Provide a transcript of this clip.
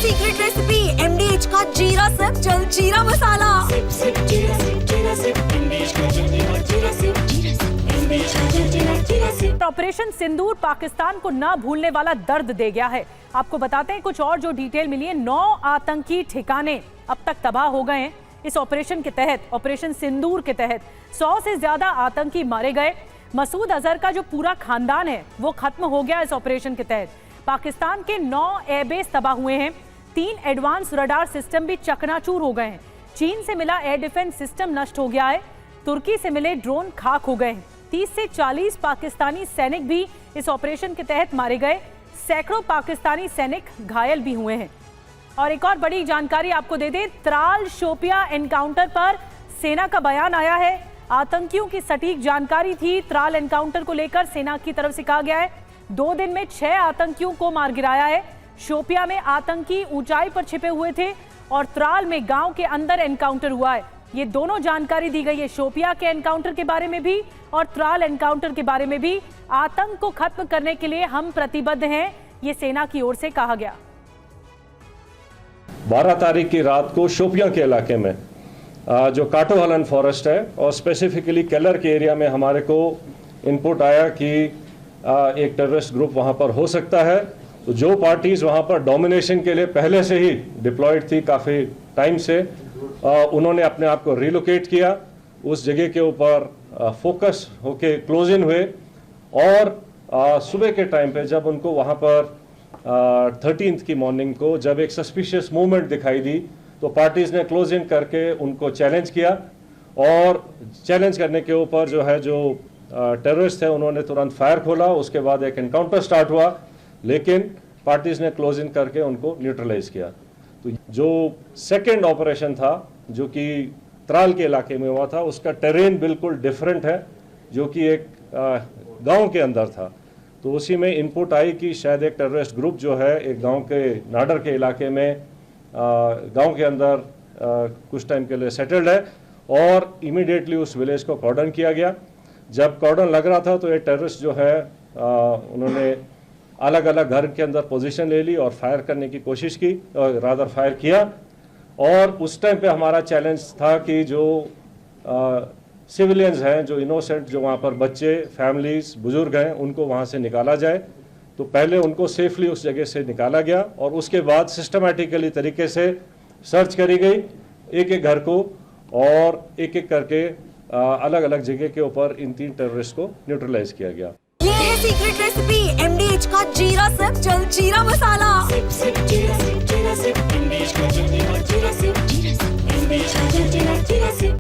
Secret recipe MDH का जीरा SIP jaljeera मसाला। SIP SIP जीरा सिप MDH का जलजीरा और जीरा सिप MDH का जलजीरा जीरा सिप। ऑपरेशन सिंदूर पाकिस्तान को न भूलने वाला दर्द दे गया है। आपको बताते हैं कुछ और जो डिटेल मिली है। 9 आतंकी ठिकाने अब तक तबाह हो गए हैं। इस ऑपरेशन के तहत, ऑपरेशन सिंदूर के तहत 100 से ज्यादा आतंकी मारे गए। मसूद अजहर का जो पूरा खानदान है वो खत्म हो गया। इस ऑपरेशन के तहत पाकिस्तान के 9 एयरबेस तबाह हुए हैं। 3 एडवांस रडार सिस्टम भी चकनाचूर हो गए हैं। चीन से मिला एयर डिफेंस सिस्टम नष्ट हो गया है। तुर्की से मिले ड्रोन खाक हो गए हैं। 30 से 40 पाकिस्तानी सैनिक भी इस ऑपरेशन के तहत मारे गए। सैकड़ों पाकिस्तानी सैनिक घायल भी हुए हैं। और एक और बड़ी जानकारी आपको दे दें, त्राल शोपिया एनकाउंटर पर सेना का बयान आया है। आतंकियों की सटीक जानकारी थी। त्राल एनकाउंटर को लेकर सेना की तरफ से कहा गया है 2 दिन में 6 आतंकियों को मार गिराया है। शोपिया में आतंकी ऊंचाई पर छिपे हुए थे और त्राल में गांव के अंदर एनकाउंटर हुआ है। ये दोनों जानकारी दी गई है, शोपिया के एनकाउंटर के बारे में भी और त्राल एनकाउंटर के बारे में भी। आतंक को खत्म करने के लिए हम प्रतिबद्ध हैं, ये सेना की ओर से कहा गया। 12 तारीख की रात को शोपिया के इलाके में जो काटोहलन फॉरेस्ट है और स्पेसिफिकली केलर के एरिया में हमारे को इनपुट आया कि एक टेररिस्ट ग्रुप वहां पर हो सकता है। तो जो पार्टीज वहां पर डोमिनेशन के लिए पहले से ही डिप्लॉयड थी काफ़ी टाइम से, उन्होंने अपने आप को रिलोकेट किया। उस जगह के ऊपर फोकस होके क्लोज इन हुए और सुबह के टाइम पे जब उनको वहां पर 13th की मॉर्निंग को जब एक सस्पिशियस मूवमेंट दिखाई दी तो पार्टीज ने क्लोज इन करके उनको चैलेंज किया और चैलेंज करने के ऊपर जो है जो टेररिस्ट थे उन्होंने तुरंत फायर खोला। उसके बाद एक एनकाउंटर स्टार्ट हुआ, लेकिन पार्टीज ने क्लोज इन करके उनको न्यूट्रलाइज किया। तो जो सेकेंड ऑपरेशन था जो कि त्राल के इलाके में हुआ था, उसका टेरेन बिल्कुल डिफरेंट है, जो कि एक गांव के अंदर था। तो उसी में इनपुट आई कि शायद एक टेररिस्ट ग्रुप जो है एक गांव के नाडर के इलाके में गांव के अंदर कुछ टाइम के लिए सेटल्ड है और इमीडिएटली उस विलेज को कॉर्डन किया गया। जब कॉर्डन लग रहा था तो ये टेररिस्ट जो है उन्होंने अलग अलग घर के अंदर पोजीशन ले ली और फायर करने की कोशिश की, और रादर फायर किया। और उस टाइम पे हमारा चैलेंज था कि जो सिविलियंस हैं, जो इनोसेंट, जो वहाँ पर बच्चे, फैमिलीज, बुजुर्ग हैं, उनको वहाँ से निकाला जाए। तो पहले उनको सेफली उस जगह से निकाला गया और उसके बाद सिस्टमैटिकली तरीके से सर्च करी गई एक एक घर को और एक एक करके अलग अलग जगह के ऊपर इन 3 टेररिस्ट को न्यूट्रलाइज किया गया। ये है सीक्रेट रेसिपी MDH का जीरा सिप जलजीरा मसाला। सिप सिप जीरा सिप MDH का जलजीरा और जीरा सिप MDH का जलजीरा जीरा सिप।